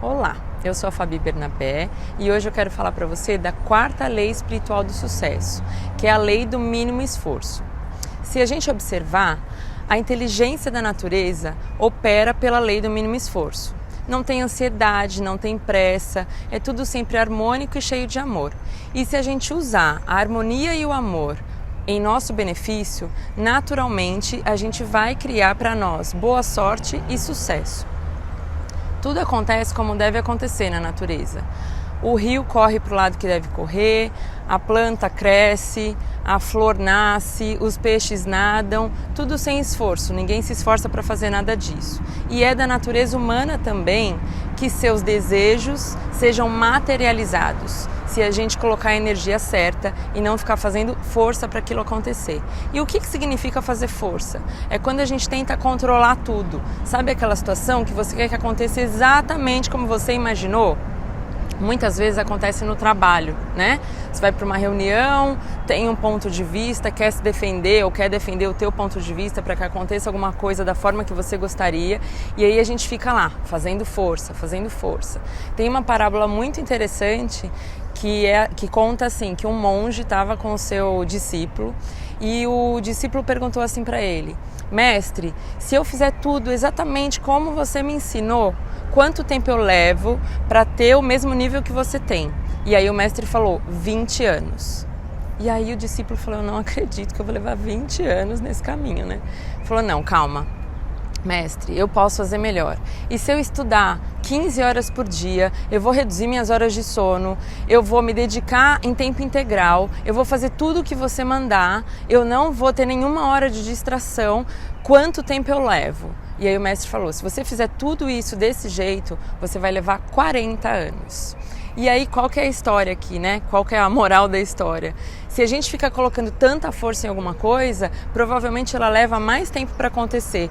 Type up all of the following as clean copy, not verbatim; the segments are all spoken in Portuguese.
Olá, eu sou a Fabi Bernabé e hoje eu quero falar para você da quarta lei espiritual do sucesso, que é a lei do mínimo esforço. Se a gente observar, a inteligência da natureza opera pela lei do mínimo esforço. Não tem ansiedade, não tem pressa, é tudo sempre harmônico e cheio de amor. E se a gente usar a harmonia e o amor em nosso benefício, naturalmente a gente vai criar para nós boa sorte e sucesso. Tudo acontece como deve acontecer na natureza. O rio corre para o lado que deve correr, a planta cresce, a flor nasce, os peixes nadam, tudo sem esforço, ninguém se esforça para fazer nada disso. E é da natureza humana também que seus desejos sejam materializados, se a gente colocar a energia certa e não ficar fazendo força para aquilo acontecer. E o que significa fazer força? É quando a gente tenta controlar tudo. Sabe aquela situação que você quer que aconteça exatamente como você imaginou? Muitas vezes acontece no trabalho, né? Você vai para uma reunião, tem um ponto de vista, quer se defender ou quer defender o teu ponto de vista para que aconteça alguma coisa da forma que você gostaria, e aí a gente fica lá, fazendo força, fazendo força. Tem uma parábola muito interessante que conta assim, que um monge estava com o seu discípulo e o discípulo perguntou assim para ele: mestre, se eu fizer tudo exatamente como você me ensinou, quanto tempo eu levo para ter o mesmo nível que você tem? E aí o mestre falou, 20 anos. E aí o discípulo falou, eu não acredito que eu vou levar 20 anos nesse caminho, né? Falou, não, calma, mestre, eu posso fazer melhor. E se eu estudar 15 horas por dia, eu vou reduzir minhas horas de sono, eu vou me dedicar em tempo integral, eu vou fazer tudo o que você mandar, eu não vou ter nenhuma hora de distração, quanto tempo eu levo? E aí o mestre falou, se você fizer tudo isso desse jeito, você vai levar 40 anos. E aí qual que é a história aqui, né? Qual que é a moral da história? Se a gente fica colocando tanta força em alguma coisa, provavelmente ela leva mais tempo para acontecer.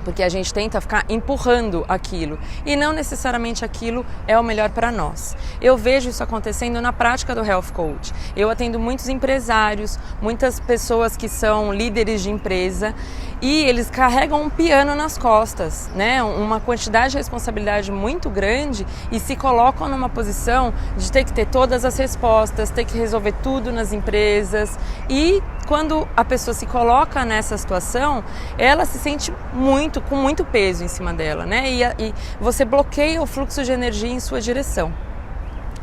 Porque a gente tenta ficar empurrando aquilo e não necessariamente aquilo é o melhor para nós. Eu vejo isso acontecendo na prática do Health Coach. Eu atendo muitos empresários, muitas pessoas que são líderes de empresa e eles carregam um piano nas costas, né? Uma quantidade de responsabilidade muito grande e se colocam numa posição de ter que ter todas as respostas, ter que resolver tudo nas empresas. E quando a pessoa se coloca nessa situação, ela se sente com muito peso em cima dela, né? E você bloqueia o fluxo de energia em sua direção.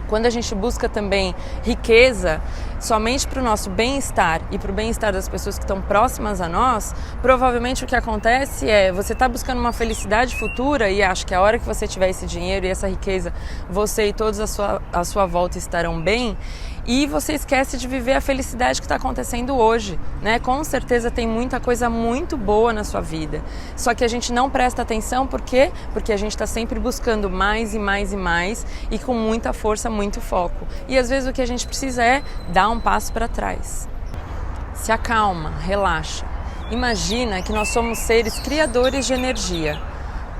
Quando a gente busca também riqueza somente para o nosso bem-estar e para o bem-estar das pessoas que estão próximas a nós, provavelmente o que acontece é você está buscando uma felicidade futura e acha que a hora que você tiver esse dinheiro e essa riqueza, você e todos à sua volta estarão bem, e você esquece de viver a felicidade que está acontecendo hoje, né? Com certeza tem muita coisa muito boa na sua vida, só que a gente não presta atenção, por quê? Porque a gente está sempre buscando mais e mais e mais e com muita força, muito foco. E às vezes o que a gente precisa é dar um passo para trás. Se acalma, relaxa. Imagina que nós somos seres criadores de energia.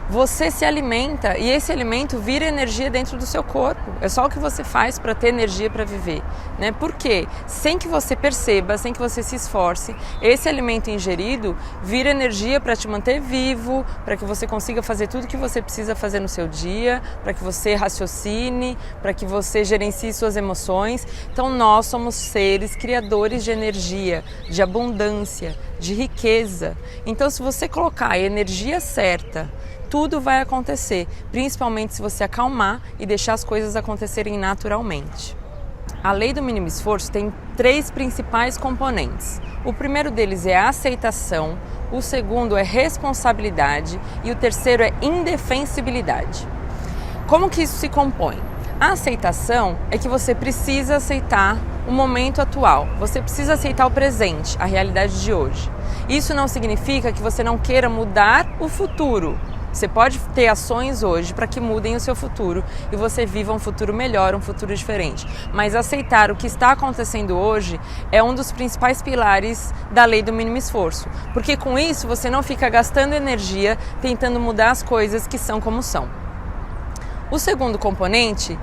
Você se alimenta e esse alimento vira energia dentro do seu corpo. É só o que você faz para ter energia para viver, né? Por quê? Sem que você perceba, sem que você se esforce, esse alimento ingerido vira energia para te manter vivo, para que você consiga fazer tudo que você precisa fazer no seu dia, para que você raciocine, para que você gerencie suas emoções. Então nós somos seres criadores de energia, de abundância, de riqueza. Então se você colocar a energia certa, tudo vai acontecer, principalmente se você acalmar e deixar as coisas acontecerem naturalmente. A lei do mínimo esforço tem 3 principais componentes. O primeiro deles é a aceitação, o segundo é responsabilidade e o terceiro é indefensibilidade. Como que isso se compõe? A aceitação é que você precisa aceitar o momento atual, você precisa aceitar o presente, a realidade de hoje. Isso não significa que você não queira mudar o futuro. Você pode ter ações hoje para que mudem o seu futuro e você viva um futuro melhor, um futuro diferente. Mas aceitar o que está acontecendo hoje é um dos principais pilares da lei do mínimo esforço. Porque com isso você não fica gastando energia tentando mudar as coisas que são como são. O segundo componente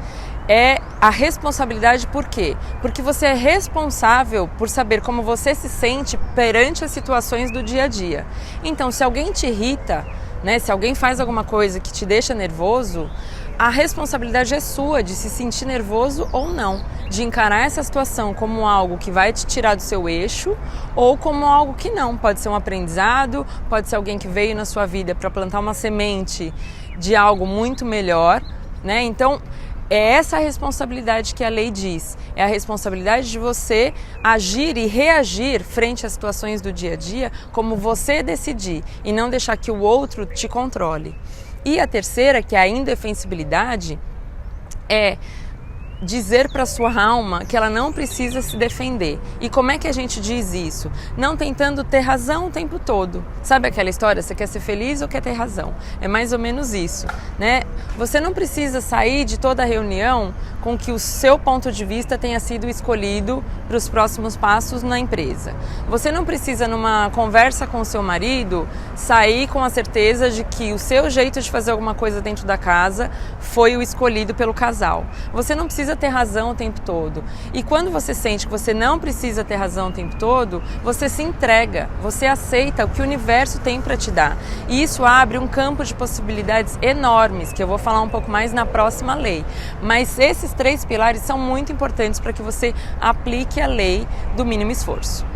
é a responsabilidade. Por quê? Porque você é responsável por saber como você se sente perante as situações do dia a dia. Então, se alguém te irrita, né, se alguém faz alguma coisa que te deixa nervoso, a responsabilidade é sua de se sentir nervoso ou não, de encarar essa situação como algo que vai te tirar do seu eixo ou como algo que não. Pode ser um aprendizado, pode ser alguém que veio na sua vida para plantar uma semente de algo muito melhor, né? Então, é essa a responsabilidade que a lei diz. É a responsabilidade de você agir e reagir frente às situações do dia a dia como você decidir e não deixar que o outro te controle. E a terceira, que é a indefensibilidade, é dizer para sua alma que ela não precisa se defender. E como é que a gente diz isso? Não tentando ter razão o tempo todo. Sabe aquela história, você quer ser feliz ou quer ter razão? É mais ou menos isso, né? Você não precisa sair de toda a reunião com que o seu ponto de vista tenha sido escolhido para os próximos passos na empresa. Você não precisa, numa conversa com o seu marido, sair com a certeza de que o seu jeito de fazer alguma coisa dentro da casa foi o escolhido pelo casal. Você não precisa ter razão o tempo todo. E quando você sente que você não precisa ter razão o tempo todo, você se entrega, você aceita o que o universo tem para te dar. E isso abre um campo de possibilidades enormes, que eu vou falar um pouco mais na próxima lei. Mas esses 3 pilares são muito importantes para que você aplique a lei do mínimo esforço.